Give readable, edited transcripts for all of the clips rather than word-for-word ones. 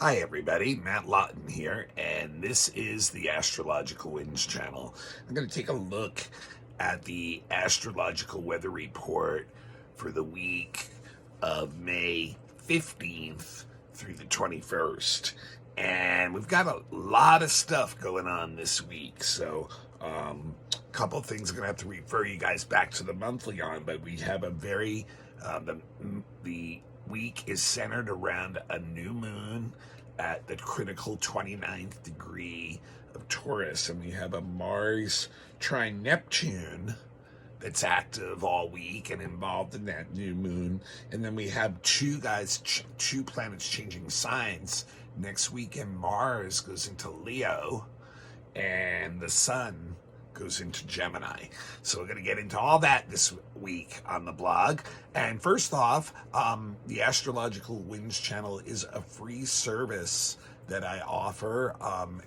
Hi everybody, Matt Lawton here, and this is the Astrological Winds channel. I'm going to take a look at the astrological weather report for the week of May 15th through the 21st. And we've got a lot of stuff going on this week, so a couple things I'm going to have to refer you guys back to the monthly on, but we have a very, the week is centered around a new moon at the critical 29th degree of Taurus, and we have a Mars trine Neptune that's active all week and involved in that new moon. And then we have two planets changing signs next week, and Mars goes into Leo and the Sun goes into Gemini. So we're going to get into all that this week on the blog. And first off, the Astrological Winds channel is a free service that I offer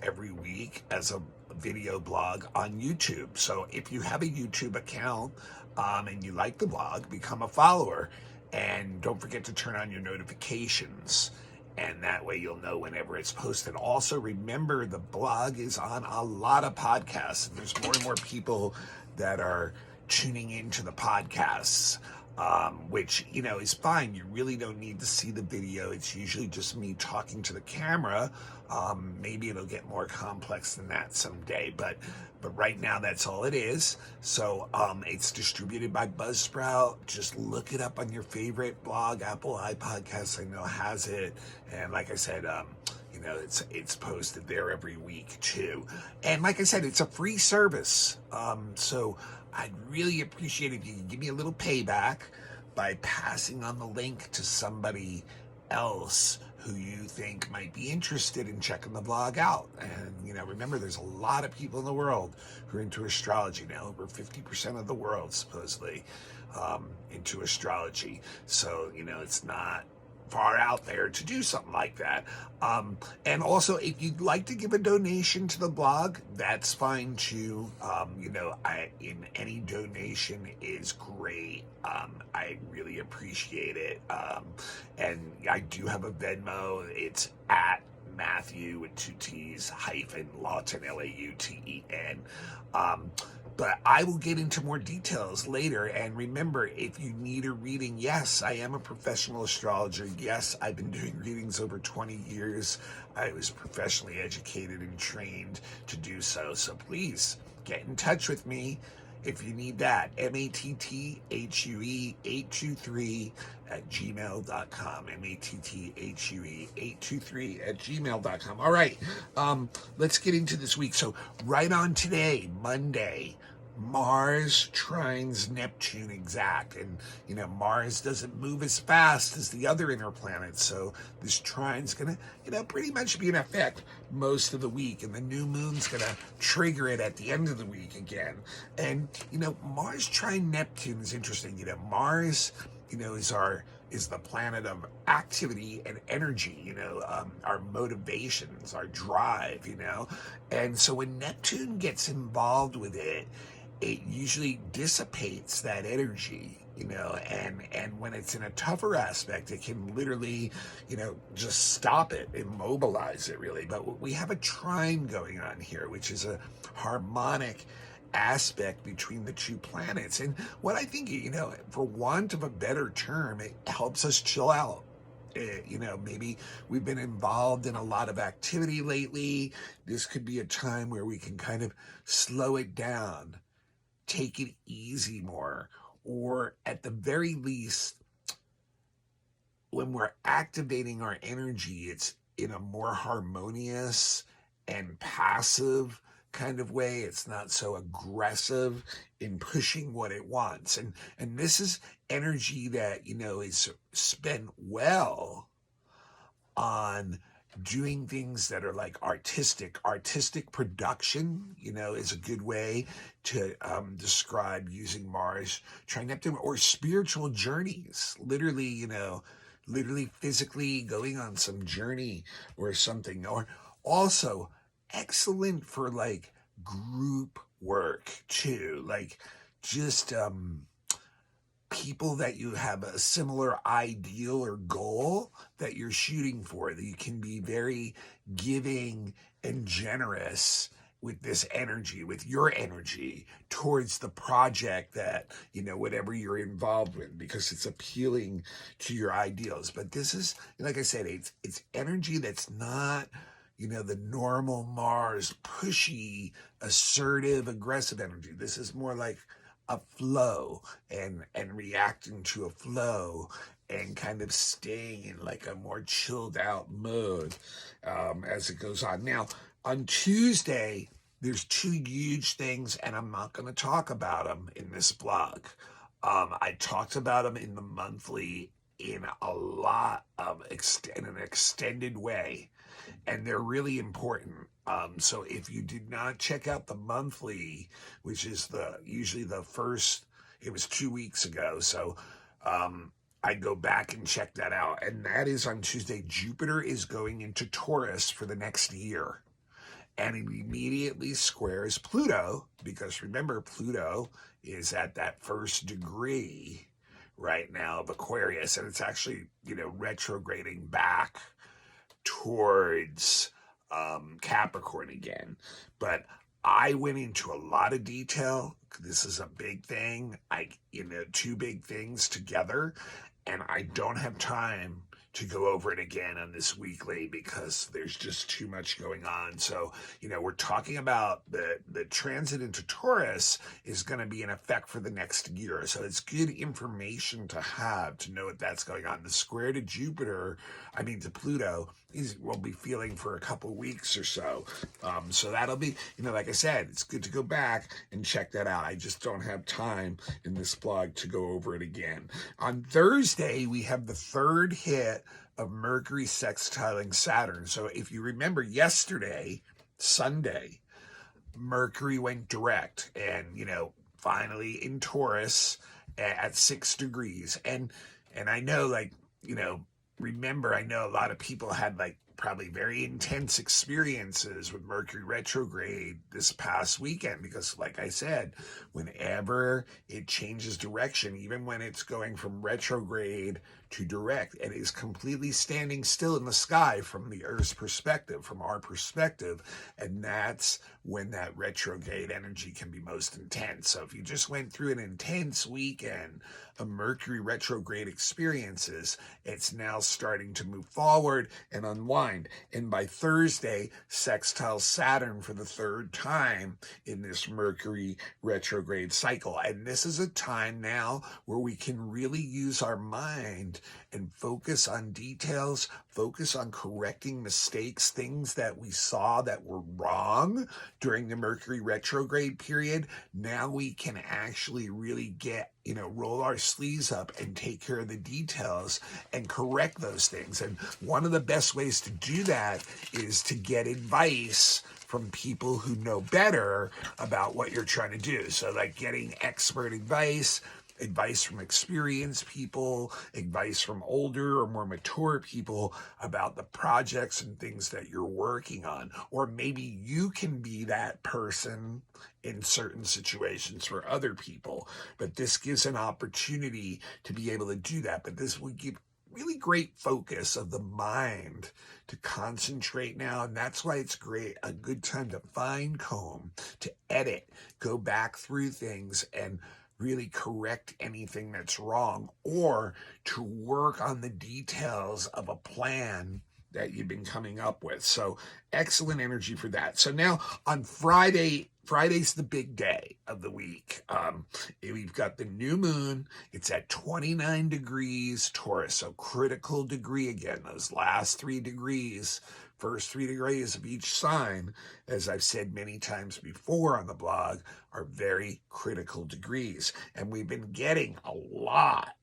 every week as a video blog on YouTube. So if you have a YouTube account and you like the blog, become a follower. And don't forget to turn on your notifications, and that way you'll know whenever it's posted. Also, remember, the blog is on a lot of podcasts, and there's more and more people that are tuning into the podcasts, which, is fine. You really don't need to see the video. It's usually just me talking to the camera. Maybe it'll get more complex than that someday, but right now that's all it is. So it's distributed by Buzzsprout. Just look it up on your favorite blog. Apple iPodcasts, I know, has it. And like I said, it's posted there every week too. And like I said, it's a free service. So I'd really appreciate if you could give me a little payback by passing on the link to somebody else who you think might be interested in checking the blog out. And, remember, there's a lot of people in the world who are into astrology now. Over 50% of the world, supposedly, into astrology. So, it's not far out there to do something like that. And also, if you'd like to give a donation to the blog, that's fine too. Any donation is great. I really appreciate it. And I do have a Venmo. It's at Matthew with two T's Lawton, Lauten. But I will get into more details later. And remember, if you need a reading, yes, I am a professional astrologer. Yes, I've been doing readings over 20 years. I was professionally educated and trained to do so. So please get in touch with me if you need that. MATTHUE823 at gmail.com. MATTHUE823 at gmail.com. All right, let's get into this week. So right on today, Monday, Mars trines Neptune exact, and Mars doesn't move as fast as the other inner planets, so this trine's gonna pretty much be in effect most of the week, and the new moon's gonna trigger it at the end of the week again. And Mars trine Neptune is interesting. Mars is the planet of activity and energy, our motivations, our drive, and so when Neptune gets involved with it, it usually dissipates that energy, and when it's in a tougher aspect, it can literally, just stop it, immobilize it really. But we have a trine going on here, which is a harmonic aspect between the two planets. And what I think, for want of a better term, it helps us chill out. Maybe we've been involved in a lot of activity lately. This could be a time where we can kind of slow it down, take it easy more, or at the very least, when we're activating our energy, it's in a more harmonious and passive kind of way. It's not so aggressive in pushing what it wants. And this is energy that, is spent well on doing things that are like artistic production, is a good way to describe using Mars trine Neptune, or spiritual journeys, literally physically going on some journey or something. Or also excellent for like group work too, like just people that you have a similar ideal or goal that you're shooting for, that you can be very giving and generous with this energy, with your energy towards the project that, whatever you're involved with, because it's appealing to your ideals. But this is, like I said, it's energy that's not, the normal Mars pushy, assertive, aggressive energy. This is more like a flow, and reacting to a flow, and kind of staying in like a more chilled out mode as it goes on. Now, on Tuesday, there's two huge things, and I'm not going to talk about them in this blog. I talked about them in the monthly in a lot of in an extended way, and they're really important. So if you did not check out the monthly, which is usually the first, it was 2 weeks ago. So I'd go back and check that out. And that is on Tuesday. Jupiter is going into Taurus for the next year. And it immediately squares Pluto, because remember, Pluto is at that first degree right now of Aquarius. And it's actually, retrograding back towards Capricorn again. But I went into a lot of detail. This is a big thing. Two big things together, and I don't have time to go over it again on this weekly because there's just too much going on. So, we're talking about the transit into Taurus is going to be in effect for the next year. So it's good information to have to know that that's going on. The square to to Pluto, we'll be feeling for a couple weeks or so. So that'll be, like I said, it's good to go back and check that out. I just don't have time in this blog to go over it again. On Thursday, we have the third hit of Mercury sextiling Saturn. So if you remember yesterday, Sunday, Mercury went direct, and, finally in Taurus at 6 degrees. And I know, remember, I know a lot of people had probably very intense experiences with Mercury retrograde this past weekend, because like I said, whenever it changes direction, even when it's going from retrograde to direct, it is completely standing still in the sky from the Earth's perspective, from our perspective, and that's when that retrograde energy can be most intense. So if you just went through an intense weekend of Mercury retrograde experiences, it's now starting to move forward and unwind. And by Thursday, sextile Saturn for the third time in this Mercury retrograde cycle. And this is a time now where we can really use our mind and focus on details, focus on correcting mistakes, things that we saw that were wrong during the Mercury retrograde period. Now we can actually really roll our sleeves up and take care of the details and correct those things. And one of the best ways to do that is to get advice from people who know better about what you're trying to do. So like getting expert advice from experienced people, advice from older or more mature people about the projects and things that you're working on. Or maybe you can be that person in certain situations for other people. But this gives an opportunity to be able to do that. But this will give really great focus of the mind to concentrate now. And that's why it's a good time to fine comb, to edit, go back through things and really correct anything that's wrong, or to work on the details of a plan that you've been coming up with. So excellent energy for that. So now on Friday's the big day of the week. We've got the new moon. It's at 29 degrees Taurus, so critical degree again. Those last 3 degrees, first 3 degrees of each sign, as I've said many times before on the blog, are very critical degrees. And we've been getting a lot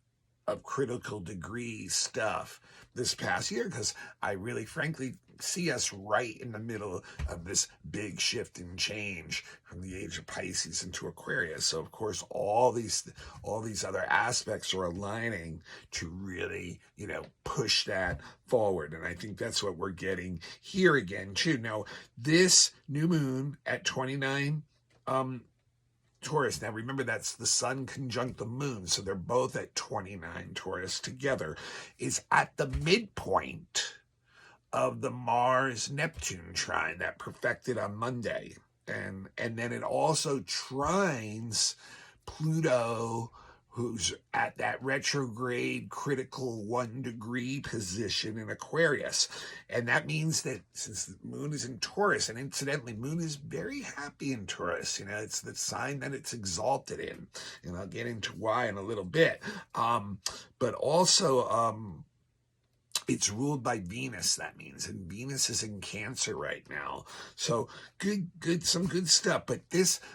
of critical degree stuff this past year, because I really frankly see us right in the middle of this big shift and change from the age of Pisces into Aquarius. So of course all these other aspects are aligning to really push that forward, and I think that's what we're getting here again too. Now this new moon at 29 Taurus. Now remember, that's the sun conjunct the moon, so they're both at 29. Taurus together is at the midpoint of the Mars-Neptune trine that perfected on Monday. And then it also trines Pluto, who's at that retrograde critical 1 degree position in Aquarius. And that means that since the moon is in Taurus, and incidentally, moon is very happy in Taurus, it's the sign that it's exalted in. And I'll get into why in a little bit. But also, it's ruled by Venus, that means, and Venus is in Cancer right now. So some good stuff. But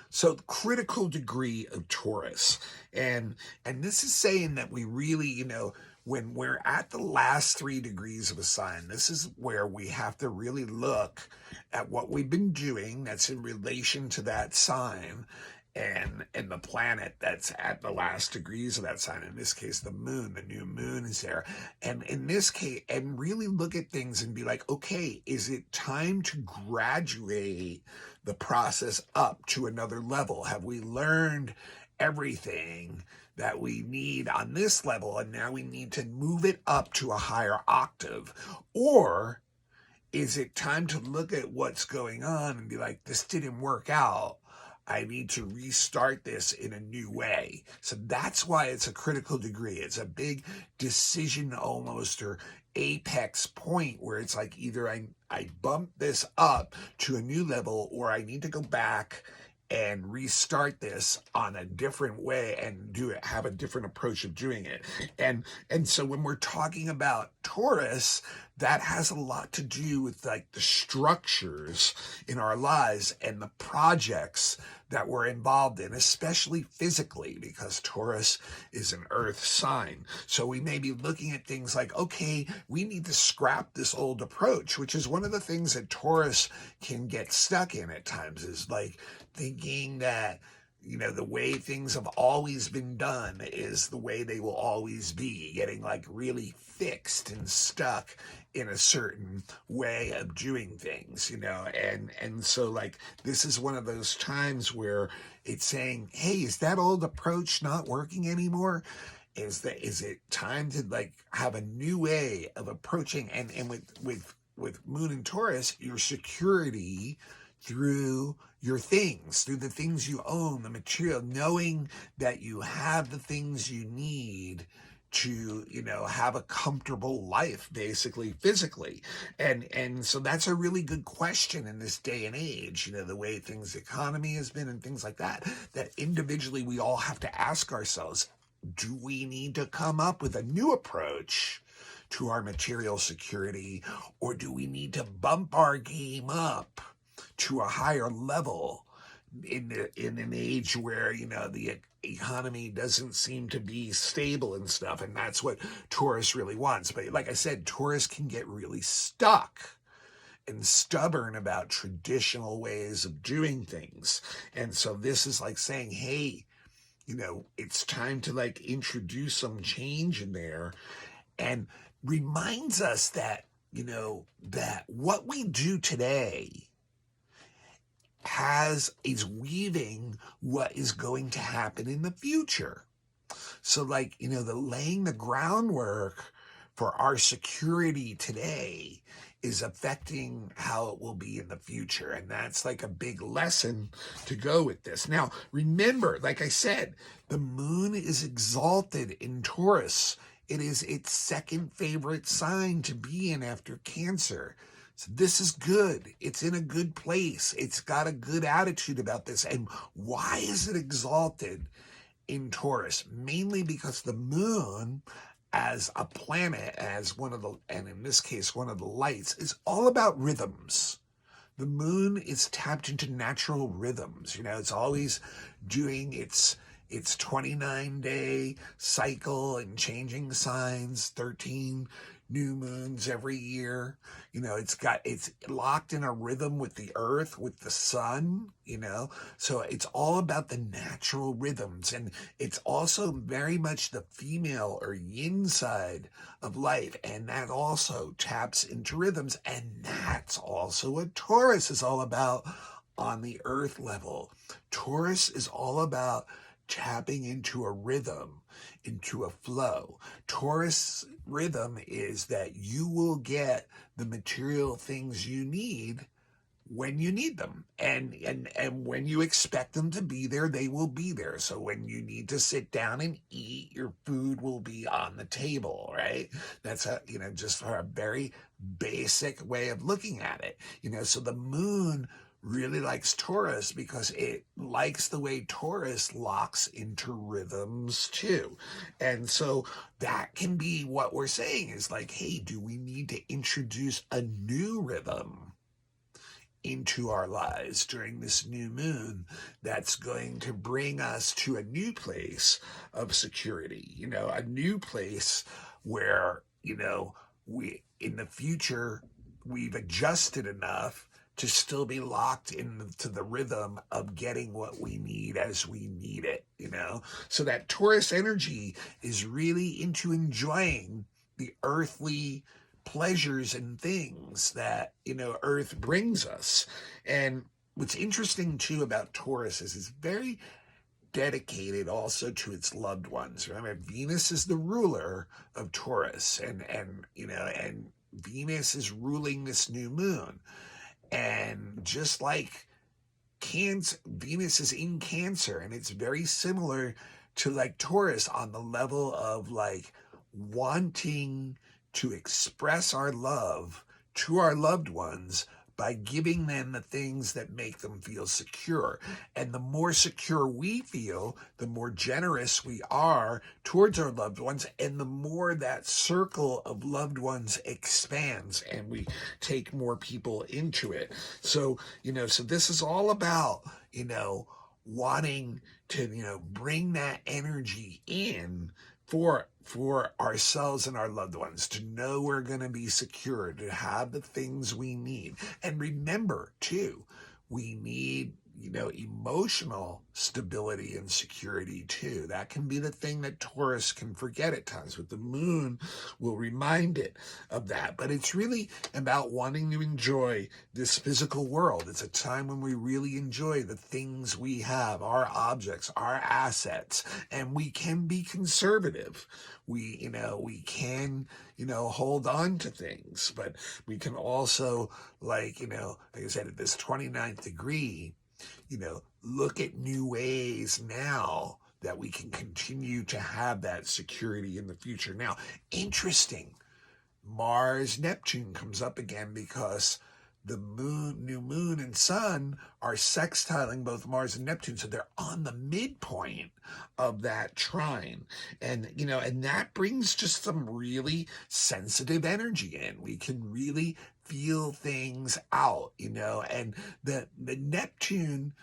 so critical degree of Taurus, and this is saying that we really, when we're at the last 3 degrees of a sign, this is where we have to really look at what we've been doing that's in relation to that sign, and the planet that's at the last degrees of that sign. In this case, the moon, the new moon is there. And in this case, and really look at things and be like, okay, is it time to graduate the process up to another level? Have we learned everything that we need on this level, and now we need to move it up to a higher octave? Or is it time to look at what's going on and be like, this didn't work out, I need to restart this in a new way? So that's why it's a critical degree. It's a big decision almost, or apex point, where it's like either I bump this up to a new level, or I need to go back and restart this on a different way and have a different approach of doing it. And so when we're talking about Taurus, that has a lot to do with like the structures in our lives and the projects that we're involved in, especially physically, because Taurus is an earth sign. So we may be looking at things like, okay, we need to scrap this old approach, which is one of the things that Taurus can get stuck in at times, is like thinking that, the way things have always been done is the way they will always be, getting like really fixed and stuck in a certain way of doing things, and so like this is one of those times where it's saying, hey, is that old approach not working anymore? Is it time to like have a new way of approaching? And with Moon and Taurus, your security through your things, through the things you own, the material, knowing that you have the things you need to, have a comfortable life, basically, physically. And so that's a really good question in this day and age, the way the economy has been and things like that individually we all have to ask ourselves, do we need to come up with a new approach to our material security, or do we need to bump our game up to a higher level in an age where the economy doesn't seem to be stable and stuff? And that's what Taurus really wants. But like I said, Taurus can get really stuck and stubborn about traditional ways of doing things. And so this is like saying, hey, it's time to like introduce some change in there, and reminds us that that what we do today is weaving what is going to happen in the future. So like, the laying the groundwork for our security today is affecting how it will be in the future. And that's like a big lesson to go with this. Now, remember, like I said, the moon is exalted in Taurus. It is its second favorite sign to be in after Cancer. So this is good. It's in a good place. It's got a good attitude about this. And why is it exalted in Taurus? Mainly because the moon, as a planet, and in this case, one of the lights, is all about rhythms. The moon is tapped into natural rhythms. It's always doing its 29-day cycle and changing signs, 13 new moons every year. It's locked in a rhythm with the earth, with the sun, so it's all about the natural rhythms. And it's also very much the female or yin side of life, and that also taps into rhythms. And that's also what Taurus is all about on the earth level. Taurus is all about tapping into a rhythm, into a flow. Taurus rhythm is that you will get the material things you need when you need them, and when you expect them to be there, they will be there. So when you need to sit down and eat, your food will be on the table, right? That's a, just for a very basic way of looking at it. So the moon really likes Taurus because it likes the way Taurus locks into rhythms too. And so that can be what we're saying is like, hey, do we need to introduce a new rhythm into our lives during this new moon that's going to bring us to a new place of security, a new place where, we in the future we've adjusted enough to still be locked into the rhythm of getting what we need as we need it, So that Taurus energy is really into enjoying the earthly pleasures and things that earth brings us. And what's interesting too about Taurus is it's very dedicated also to its loved ones. Remember, Venus is the ruler of Taurus, and Venus is ruling this new moon. And just like Cancer, Venus is in Cancer, and it's very similar to like Taurus on the level of like wanting to express our love to our loved ones by giving them the things that make them feel secure. And the more secure we feel, the more generous we are towards our loved ones, and the more that circle of loved ones expands and we take more people into it. So, so this is all about, wanting to, bring that energy in for ourselves and our loved ones, to know we're going to be secure, to have the things we need. And remember too, we need emotional stability and security too. That can be the thing that Taurus can forget at times, but the moon will remind it of that. But it's really about wanting to enjoy this physical world. It's a time when we really enjoy the things we have, our objects, our assets, and we can be conservative. We can, hold on to things, but we can also, like I said, at this 29th degree, look at new ways now that we can continue to have that security in the future. Now, interesting, Mars Neptune comes up again because the new moon and sun are sextiling both Mars and Neptune, so they're on the midpoint of that trine. And and that brings just some really sensitive energy in. We can really feel things out, and the Neptune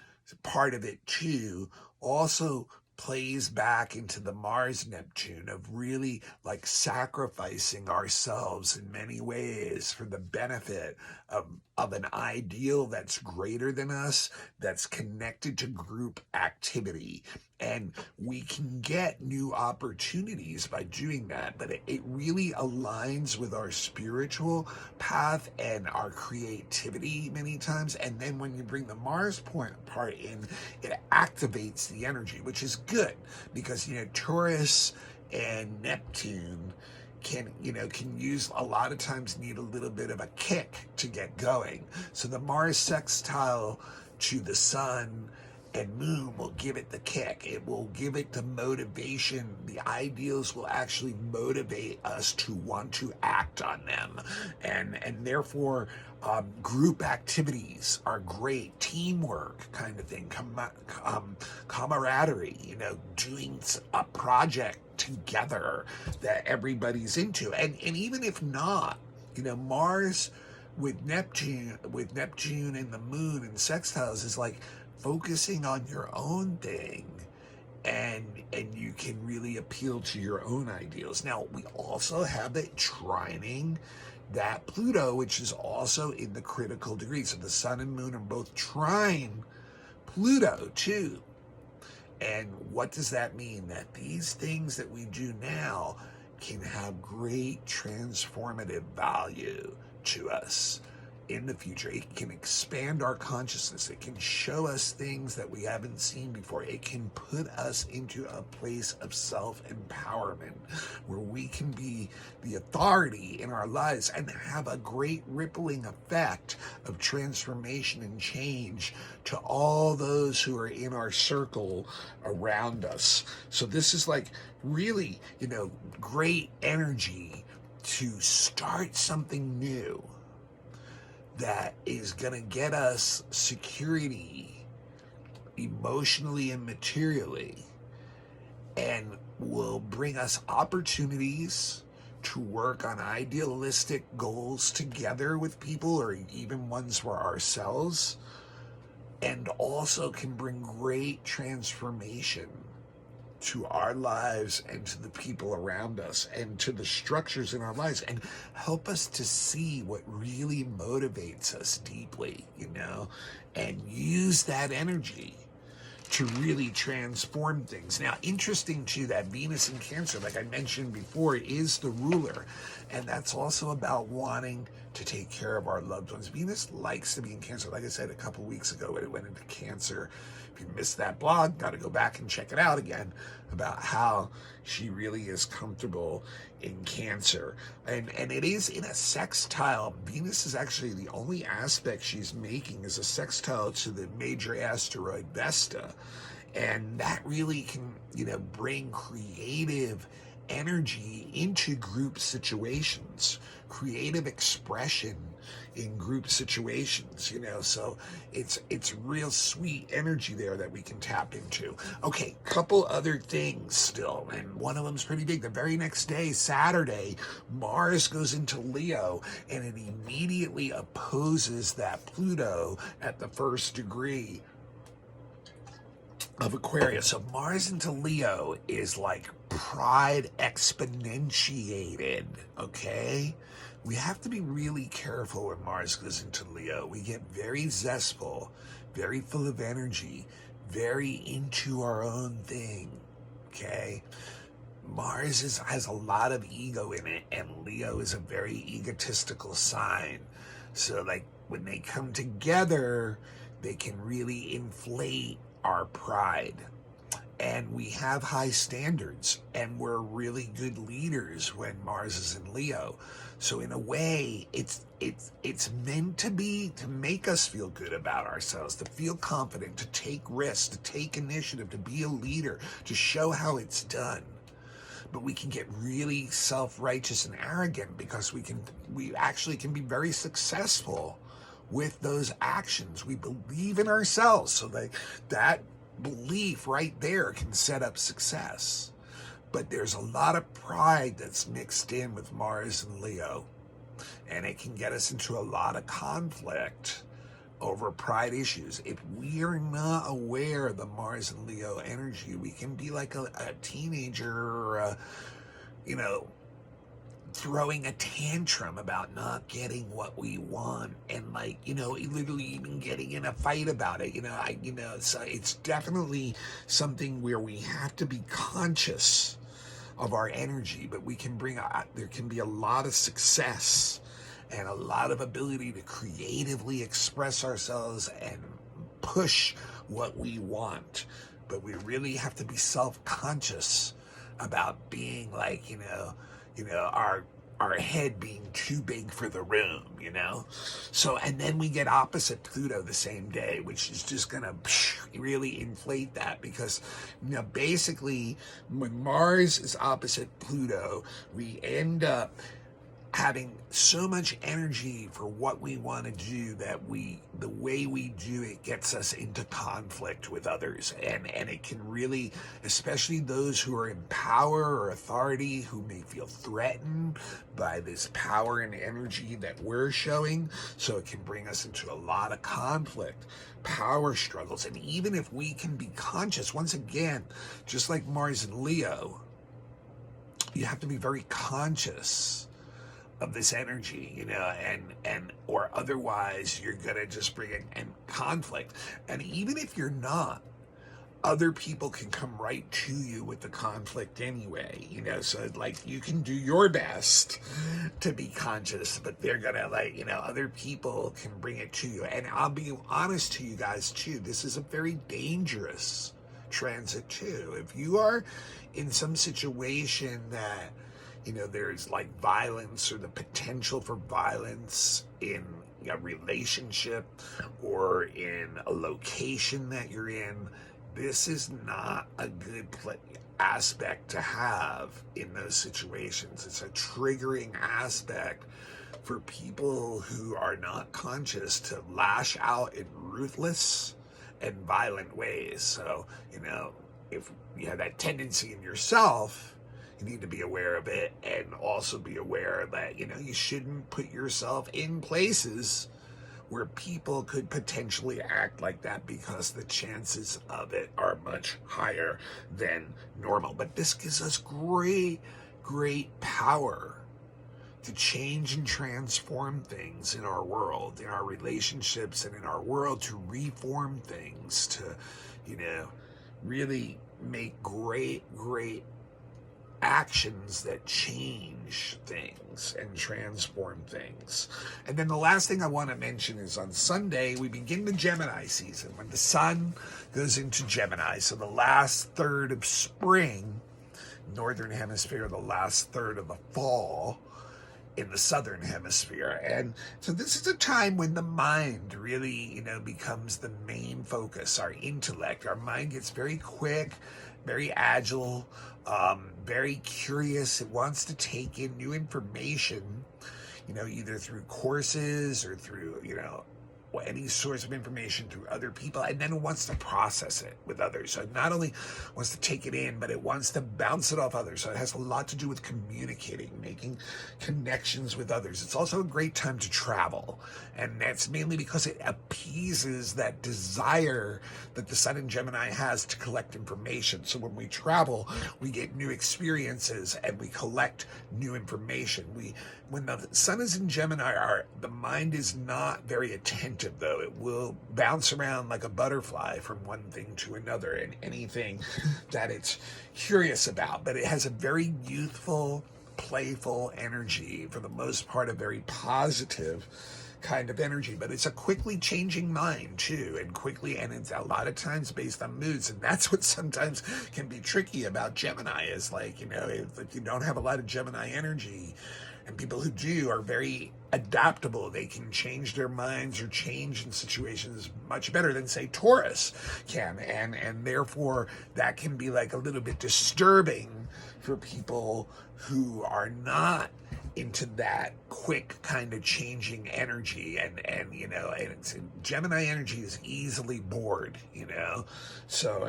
part of it too also plays back into the Mars Neptune of really like sacrificing ourselves in many ways for the benefit of an ideal that's greater than us, that's connected to group activity. And we can get new opportunities by doing that, but it really aligns with our spiritual path and our creativity many times. And then when you bring the Mars part in, it activates the energy, which is good because, Taurus and Neptune can use, a lot of times need a little bit of a kick to get going. So the Mars sextile to the sun and moon will give it the kick. It will give it the motivation. The ideals will actually motivate us to want to act on them. And therefore, group activities are great. Teamwork kind of thing. Camaraderie, doing a project together that everybody's into. And even if not, Mars with Neptune and the moon and sextiles is like focusing on your own thing, and you can really appeal to your own ideals. Now, we also have it trining that Pluto, which is also in the critical degree. So the sun and moon are both trine Pluto too. And what does that mean? That these things that we do now can have great transformative value to us in the future. It can expand our consciousness. It can show us things that we haven't seen before. It can put us into a place of self-empowerment where we can be the authority in our lives and have a great rippling effect of transformation and change to all those who are in our circle around us. So this is like really, great energy to start something new that is going to get us security emotionally and materially, and will bring us opportunities to work on idealistic goals together with people, or even ones for ourselves, and also can bring great transformation to our lives and to the people around us and to the structures in our lives, and help us to see what really motivates us deeply, and use that energy to really transform things. Now, interesting too, that Venus in Cancer, like I mentioned before, is the ruler, and that's also about wanting to take care of our loved ones. Venus likes to be in Cancer. Like I said a couple weeks ago, it went into Cancer. If you missed that blog, got to go back and check it out again, about how she really is comfortable in Cancer. And it is in a sextile. Venus is actually the only aspect she's making is a sextile to the major asteroid Vesta. And that really can, bring creative energy into group situations, creative expression in group situations, so it's real sweet energy there that we can tap into. Okay, couple other things still, and one of them's pretty big. The very next day, Saturday, Mars goes into Leo, and it immediately opposes that Pluto at the first degree of Aquarius. So Mars into Leo is like pride exponentiated, okay? We have to be really careful when Mars goes into Leo. We get very zestful, very full of energy, very into our own thing, okay? Mars has a lot of ego in it, and Leo is a very egotistical sign. So like when they come together, they can really inflate our pride. And we have high standards, and we're really good leaders when Mars is in Leo. So in a way, it's meant to make us feel good about ourselves, to feel confident, to take risks, to take initiative, to be a leader, to show how it's done. But we can get really self-righteous and arrogant because we actually can be very successful with those actions. We believe in ourselves, so that belief right there can set up success. But there's a lot of pride that's mixed in with Mars and Leo, and it can get us into a lot of conflict over pride issues. If we are not aware of the Mars and Leo energy, we can be like a teenager, or throwing a tantrum about not getting what we want, and literally even getting in a fight about it. So it's definitely something where we have to be conscious of our energy, but there can be a lot of success and a lot of ability to creatively express ourselves and push what we want. But we really have to be self-conscious about being like, our head being too big for the room, So, and then we get opposite Pluto the same day, which is just gonna really inflate that, because, basically when Mars is opposite Pluto, we end up having so much energy for what we want to do that the way we do it gets us into conflict with others, and it can really, especially those who are in power or authority, who may feel threatened by this power and energy that we're showing. So it can bring us into a lot of conflict, power struggles. And even if we can be conscious, once again, just like Mars and Leo, you have to be very conscious of this energy, or otherwise you're gonna just bring in conflict. And even if you're not, other people can come right to you with the conflict anyway, so like you can do your best to be conscious, but they're gonna other people can bring it to you. And I'll be honest to you guys too, this is a very dangerous transit too. If you are in some situation that there's like violence or the potential for violence in a relationship or in a location that you're in, this is not a good aspect to have in those situations. It's a triggering aspect for people who are not conscious to lash out in ruthless and violent ways. So, if you have that tendency in yourself, you need to be aware of it, and also be aware that, you shouldn't put yourself in places where people could potentially act like that, because the chances of it are much higher than normal. But this gives us great, great power to change and transform things in our world, in our relationships, and in our world, to reform things, to, really make great, great actions that change things and transform things. And then the last thing I want to mention is on Sunday, we begin the Gemini season, when the sun goes into Gemini. So the last third of spring, northern hemisphere, the last third of the fall in the southern hemisphere. And so this is a time when the mind really, becomes the main focus, our intellect. Our mind gets very quick, very agile, very curious. It wants to take in new information, either through courses or through, any source of information through other people, and then it wants to process it with others. So it not only wants to take it in, but it wants to bounce it off others. So it has a lot to do with communicating, making connections with others. It's also a great time to travel, and that's mainly because it appeases that desire that the sun in Gemini has to collect information. So when we travel, we get new experiences and we collect new information. When the sun is in Gemini, the mind is not very attentive, though. It will bounce around like a butterfly from one thing to another and anything that it's curious about. But it has a very youthful, playful energy, for the most part, a very positive kind of energy. But it's a quickly changing mind too, and it's a lot of times based on moods. And that's what sometimes can be tricky about Gemini, is like, if you don't have a lot of Gemini energy, and people who do are very adaptable, they can change their minds or change in situations much better than, say, Taurus can. And therefore, that can be like a little bit disturbing for people who are not into that quick kind of changing energy. And Gemini energy is easily bored, so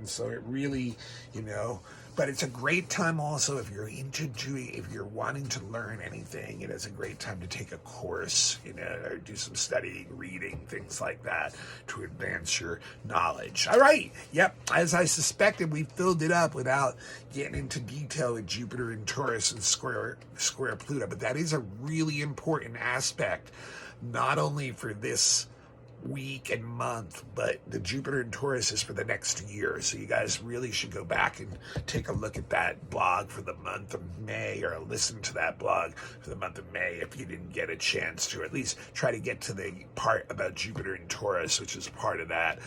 so it really, but it's a great time also if you're if you're wanting to learn anything. It is a great time to take a course, or do some studying, reading, things like that, to advance your knowledge. All right. Yep. As I suspected, we filled it up without getting into detail with Jupiter and Taurus and square Pluto. But that is a really important aspect, not only for this week and month, but the Jupiter and Taurus is for the next year. So you guys really should go back and take a look at that blog for the month of May, or listen to that blog for the month of May if you didn't get a chance to, or at least try to get to the part about Jupiter and Taurus, which is part of that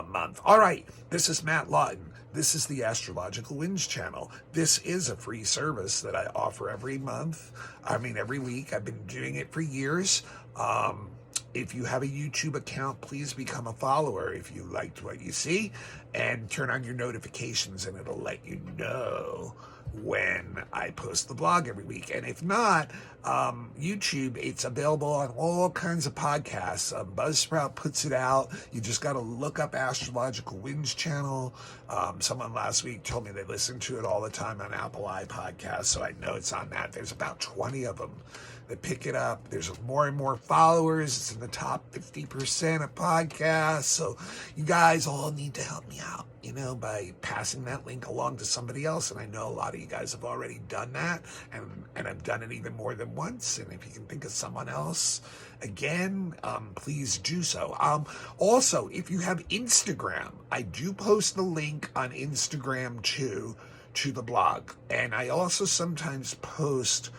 month. All right, this is Matt Lawton. This is the Astrological Winds channel. This is a free service that I offer every week. I've been doing it for years. If you have a YouTube account, please become a follower if you liked what you see, and turn on your notifications, and it'll let you know when I post the blog every week. And if not, YouTube, it's available on all kinds of podcasts. Buzzsprout puts it out. You just got to look up Astrological Winds channel. Someone last week told me they listen to it all the time on Apple iPodcasts, so I know it's on that. There's about 20 of them that pick it up. There's more and more followers. It's in the top 50% of podcasts. So you guys all need to help me out, by passing that link along to somebody else. And I know a lot of you guys have already done that, and I've done it even more than once. And if you can think of someone else, again, please do so. Also, if you have Instagram, I do post the link on Instagram too, to the blog. And I also sometimes post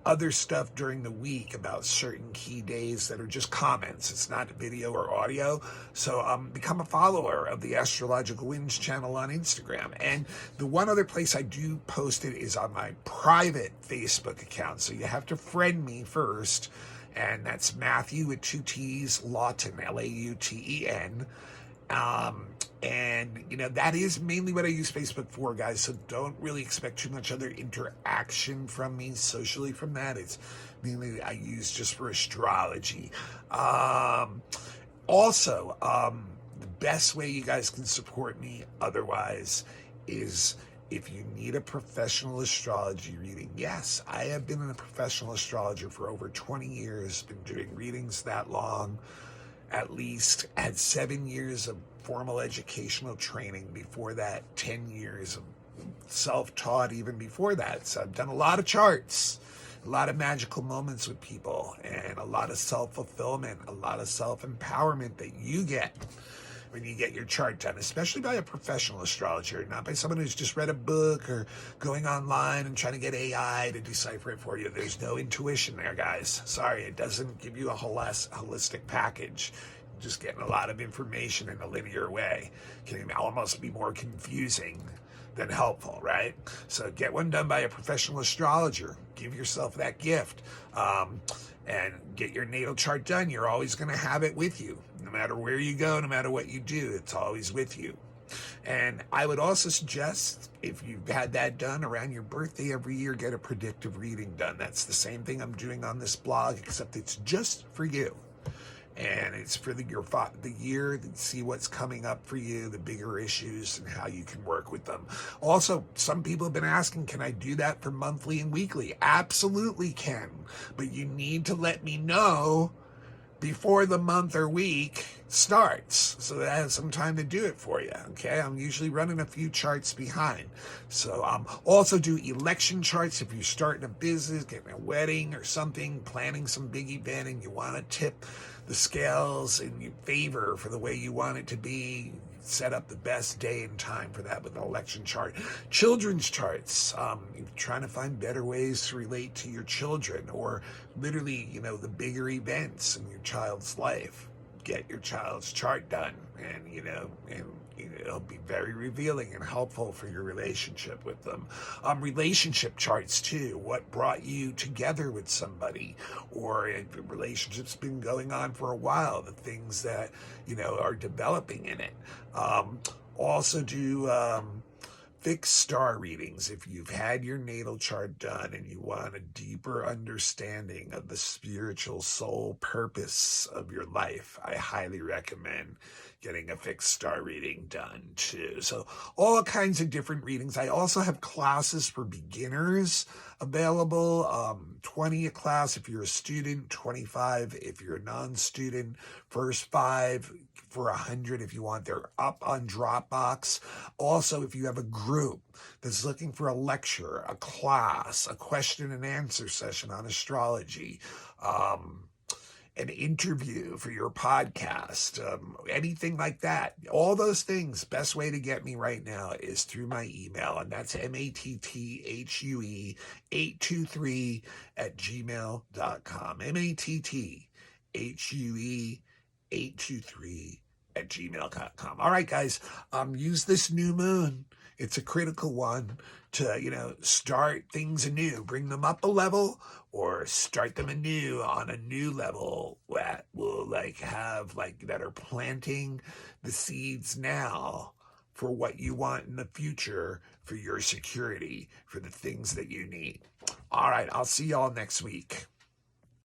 other stuff during the week about certain key days that are just comments. It's not video or audio. So become a follower of the Astrological Winds channel on Instagram. And the one other place I do post it is on my private Facebook account. So you have to friend me first. And that's Matthew with 2 T's, Lawton, Lauten. And that is mainly what I use Facebook for, guys. So don't really expect too much other interaction from me socially from that. It's mainly I use just for astrology. Also, the best way you guys can support me otherwise is if you need a professional astrology reading. Yes, I have been a professional astrologer for over 20 years, been doing readings that long. At least had 7 years of formal educational training. Before that, 10 years of self-taught even before that. So I've done a lot of charts, a lot of magical moments with people, and a lot of self-fulfillment, a lot of self-empowerment that you get when you get your chart done, especially by a professional astrologer, not by someone who's just read a book or going online and trying to get AI to decipher it for you. There's no intuition there, guys. Sorry, it doesn't give you a holistic package. You're just getting a lot of information in a linear way. It can almost be more confusing than helpful, right? So get one done by a professional astrologer. Give yourself that gift. And get your natal chart done. You're always going to have it with you. No matter where you go, no matter what you do, it's always with you. And I would also suggest, if you've had that done around your birthday every year, get a predictive reading done. That's the same thing I'm doing on this blog, except it's just for you. And it's for the year to see what's coming up for you, the bigger issues, and how you can work with them. Also, some people have been asking, can I do that for monthly and weekly? Absolutely can. But you need to let me know before the month or week starts, so that I have some time to do it for you. Okay, I'm usually running a few charts behind. So also do election charts if you're starting a business, getting a wedding or something, planning some big event, and you want to tip the scales in your favor for the way you want it to be. Set up the best day and time for that with an election chart. Children's charts, you're trying to find better ways to relate to your children, or literally, the bigger events in your child's life. Get your child's chart done, and it'll be very revealing and helpful for your relationship with them. Relationship charts too. What brought you together with somebody, or if the relationship's been going on for a while, the things that are developing in it. Also do fixed star readings if you've had your natal chart done and you want a deeper understanding of the spiritual soul purpose of your life. I highly recommend getting a fixed star reading done too. So all kinds of different readings. I also have classes for beginners available. 20 a class if you're a student, 25 if you're a non-student, first 5 for 100 if you want. They're up on Dropbox. Also, if you have a group that's looking for a lecture, a class, a question and answer session on astrology, an interview for your podcast, anything like that, all those things, best way to get me right now is through my email, and that's matthue823@gmail.com. matthue823@gmail.com. All right, guys, use this new moon. It's a critical one to, start things anew, bring them up a level, or start them anew on a new level that will that are planting the seeds now for what you want in the future, for your security, for the things that you need. All right, I'll see y'all next week.